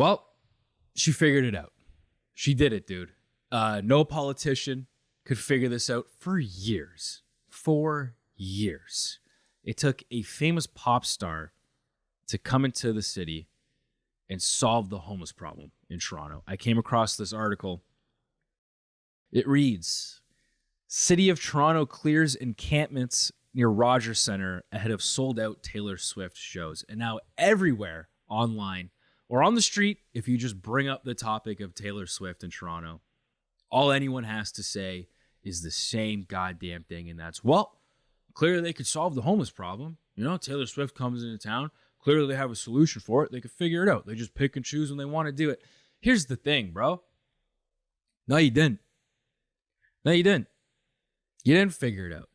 Well, she figured it out. She did it, dude. No politician could figure this out for years. 4 years. It took a famous pop star to come into the city and solve the homeless problem in Toronto. I came across this article. It reads, City of Toronto clears encampments near Rogers Centre ahead of sold-out Taylor Swift shows. And now everywhere online or on the street, if you just bring up the topic of Taylor Swift in Toronto, all anyone has to say is the same goddamn thing, and that's, well, clearly they could solve the homeless problem. You know, Taylor Swift comes into town. Clearly they have a solution for it. They could figure it out. They just pick and choose when they want to do it. Here's the thing, bro. No, you didn't. No, you didn't. You didn't figure it out.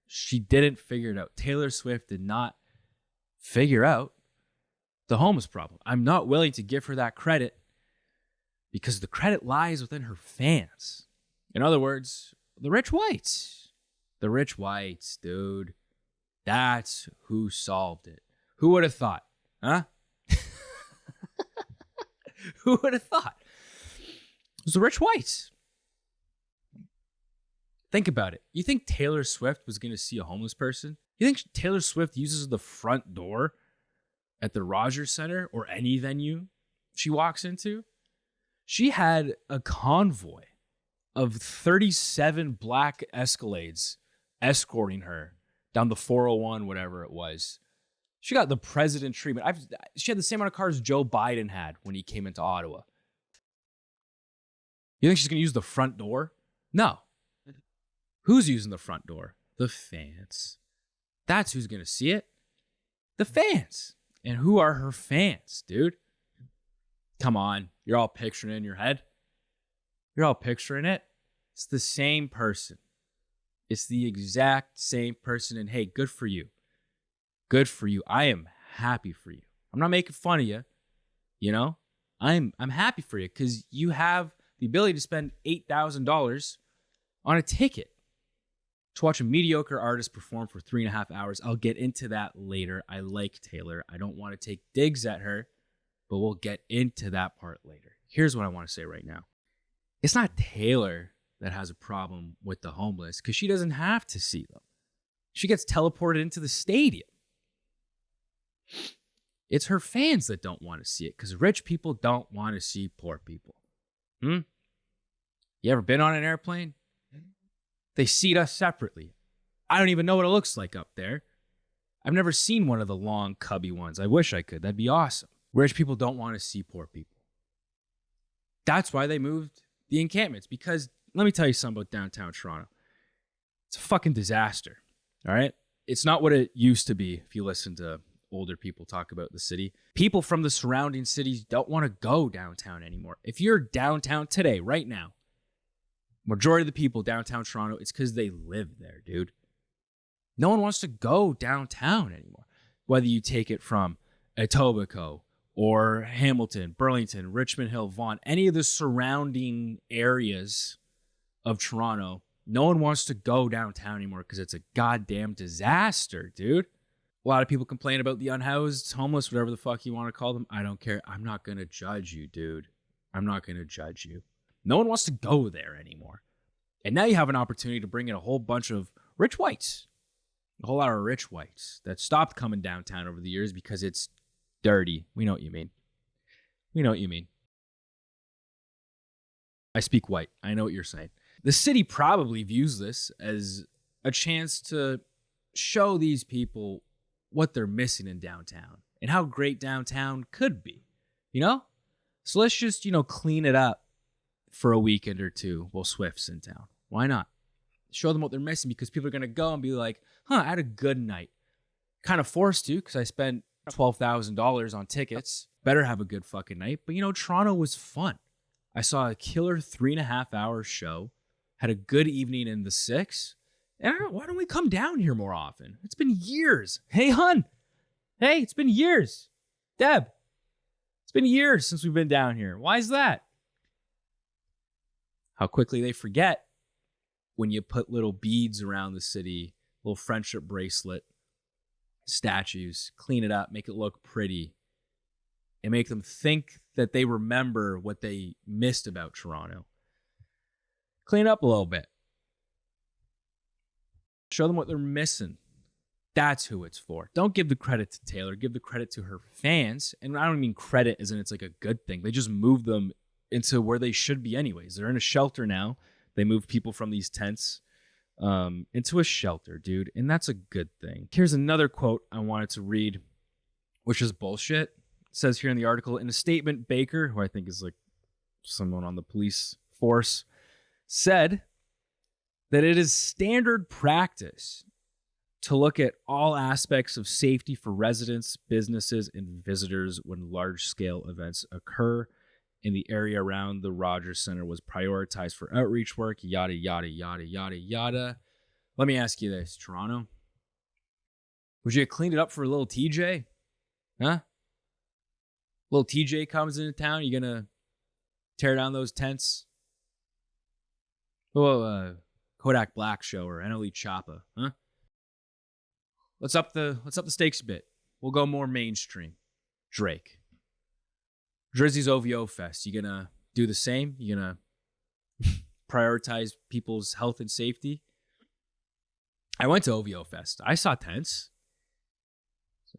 She didn't figure it out. Taylor Swift did not figure out the homeless problem. I'm not willing to give her that credit because the credit lies within her fans. In other words, the rich whites. The rich whites, dude. That's who solved it. Who would have thought? Huh? Who would have thought? It was the rich whites. Think about it. You think Taylor Swift was going to see a homeless person? You think Taylor Swift uses the front door at the Rogers Centre or any venue she walks into? She had a convoy of 37 black Escalades escorting her down the 401, whatever it was. She got the president treatment. She had the same amount of cars Joe Biden had when he came into Ottawa. You think she's going to use the front door? No. Who's using the front door? The fans. That's who's going to see it. The fans. And who are her fans, dude? Come on. You're all picturing it in your head. You're all picturing it. It's the same person. It's the exact same person. And hey, good for you. Good for you. I am happy for you. I'm not making fun of you. You know, I'm happy for you because you have the ability to spend $8,000 on a ticket to watch a mediocre artist perform for 3.5 hours. I'll get into that later. I like Taylor. I don't want to take digs at her, but we'll get into that part later. Here's what I want to say right now. It's not Taylor that has a problem with the homeless because she doesn't have to see them. She gets teleported into the stadium. It's her fans that don't want to see it because rich people don't want to see poor people. You ever been on an airplane? They seat us separately. I don't even know what it looks like up there. I've never seen one of the long cubby ones. I wish I could. That'd be awesome. Rich people don't want to see poor people. That's why they moved the encampments. Because let me tell you something about downtown Toronto. It's a fucking disaster. All right? It's not what it used to be if you listen to older people talk about the city. People from the surrounding cities don't want to go downtown anymore. If you're downtown today, right now, majority of the people downtown Toronto, it's because they live there, dude. No one wants to go downtown anymore. Whether you take it from Etobicoke or Hamilton, Burlington, Richmond Hill, Vaughan, any of the surrounding areas of Toronto, no one wants to go downtown anymore because it's a goddamn disaster, dude. A lot of people complain about the unhoused, homeless, whatever the fuck you want to call them. I don't care. I'm not going to judge you, dude. I'm not going to judge you. No one wants to go there anymore. And now you have an opportunity to bring in a whole bunch of rich whites. A whole lot of rich whites that stopped coming downtown over the years because it's dirty. We know what you mean. We know what you mean. I speak white. I know what you're saying. The city probably views this as a chance to show these people what they're missing in downtown and how great downtown could be, you know? So let's just, clean it up for a weekend or two while Swift's in town. Why not? Show them what they're missing because people are going to go and be like, I had a good night. Kind of forced to because I spent $12,000 on tickets. Better have a good fucking night. But, Toronto was fun. I saw a killer 3.5-hour show, had a good evening in the 6. And why don't we come down here more often? It's been years. Hey, hun. Hey, it's been years. Deb, it's been years since we've been down here. Why is that? How quickly they forget when you put little beads around the city, little friendship bracelet, statues, clean it up, make it look pretty, and make them think that they remember what they missed about Toronto. Clean it up a little bit. Show them what they're missing. That's who it's for. Don't give the credit to Taylor. Give the credit to her fans. And I don't mean credit as in it's like a good thing. They just moved them into where they should be anyways. They're in a shelter now. They moved people from these tents into a shelter, dude. And that's a good thing. Here's another quote I wanted to read, which is bullshit. It says here in the article, in a statement, Baker, who I think is like someone on the police force, said that it is standard practice to look at all aspects of safety for residents, businesses, and visitors when large-scale events occur. In the area around the Rogers Center was prioritized for outreach work, yada, yada, yada, yada, yada. Let me ask you this, Toronto. Would you have cleaned it up for little TJ? Huh? Little TJ comes into town, you gonna tear down those tents? Oh, Kodak Black Show or NLE Choppa, huh? Let's up the stakes a bit. We'll go more mainstream. Drake. Drizzy's OVO Fest. You gonna do the same? You gonna prioritize people's health and safety? I went to OVO Fest. I saw tents.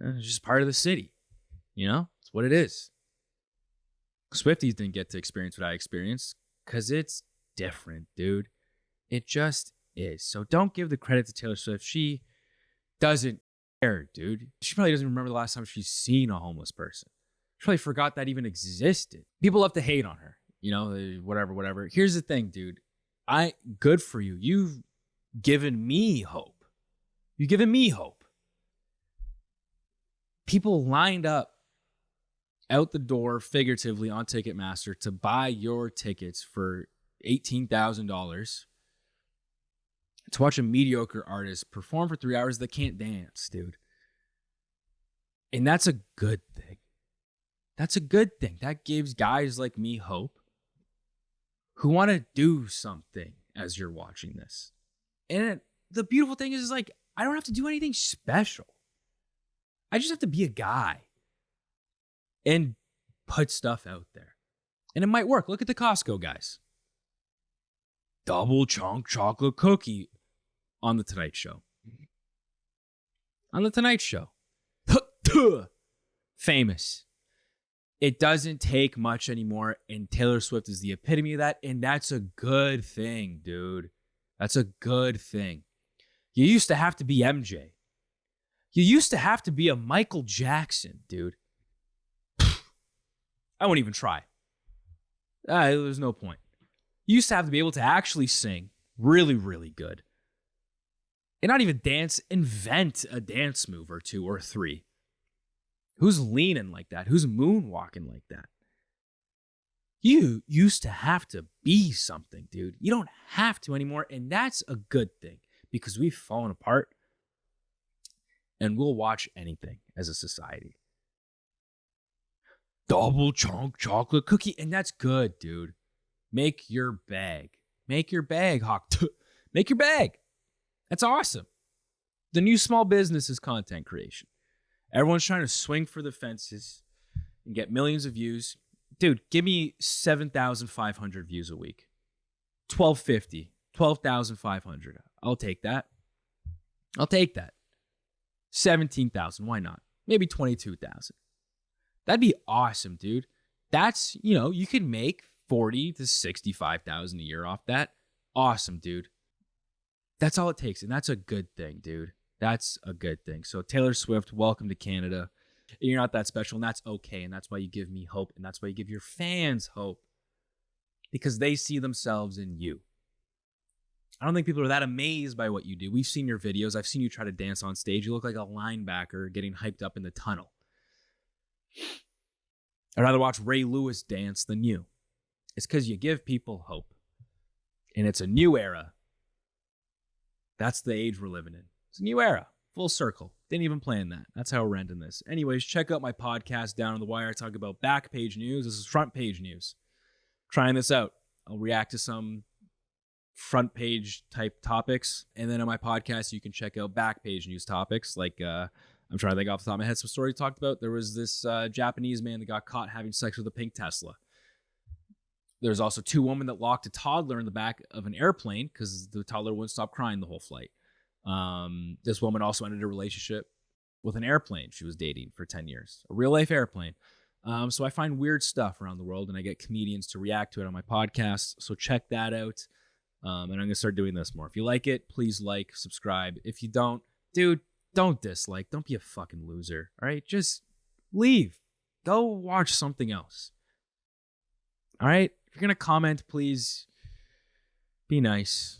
It's just part of the city. You know? It's what it is. Swifties didn't get to experience what I experienced because it's different, dude. It just is. So don't give the credit to Taylor Swift. She doesn't care, dude. She probably doesn't remember the last time she's seen a homeless person. She probably forgot that even existed. People love to hate on her, you know, whatever. Here's the thing, dude. Good for you. You've given me hope. You've given me hope. People lined up out the door, figuratively, on Ticketmaster to buy your tickets for $18,000 to watch a mediocre artist perform for 3 hours that can't dance, dude. And that's a good thing. That's a good thing. That gives guys like me hope who want to do something as you're watching this. And the beautiful thing is like, I don't have to do anything special. I just have to be a guy and put stuff out there. And it might work. Look at the Costco guys. Double chunk chocolate cookie on The Tonight Show. On The Tonight Show. Famous. It doesn't take much anymore, and Taylor Swift is the epitome of that, and that's a good thing, dude. That's a good thing. You used to have to be MJ. You used to have to be a Michael Jackson, dude. I won't even try. There's no point. You used to have to be able to actually sing really, really good. And not even dance, invent a dance move or two or three. Who's leaning like that? Who's moonwalking like that? You used to have to be something, dude. You don't have to anymore, and that's a good thing because we've fallen apart and we'll watch anything as a society. Double chunk chocolate cookie, and that's good, dude. Make your bag. Make your bag, Hawk. Make your bag. That's awesome. The new small business is content creation. Everyone's trying to swing for the fences and get millions of views. Dude, give me 7,500 views a week. 1,250, 12,500. I'll take that. I'll take that. 17,000, why not? Maybe 22,000. That'd be awesome, dude. That's, you could make 40 to 65,000 a year off that. Awesome, dude. That's all it takes, and that's a good thing, dude. That's a good thing. So Taylor Swift, welcome to Canada. You're not that special, and that's okay, and that's why you give me hope, and that's why you give your fans hope, because they see themselves in you. I don't think people are that amazed by what you do. We've seen your videos. I've seen you try to dance on stage. You look like a linebacker getting hyped up in the tunnel. I'd rather watch Ray Lewis dance than you. It's because you give people hope, and it's a new era. That's the age we're living in. It's a new era. Full circle. Didn't even plan that. That's how we're ending this. Anyways, check out my podcast, Down on the Wire. I talk about back page news. This is front page news. Trying this out. I'll react to some front page type topics. And then on my podcast, you can check out back page news topics. Like I'm I'm trying to think off the top of my head some story talked about. There was this Japanese man that got caught having sex with a pink Tesla. There's also 2 women that locked a toddler in the back of an airplane because the toddler wouldn't stop crying the whole flight. This woman also ended a relationship with an airplane she was dating for 10 years, a real life airplane. So I find weird stuff around the world, and I get comedians to react to it on my podcast. So check that out. And I'm going to start doing this more. If you like it, please like, subscribe. If you don't, dude, don't dislike. Don't be a fucking loser. All right? Just leave. Go watch something else. All right? If you're going to comment, please be nice.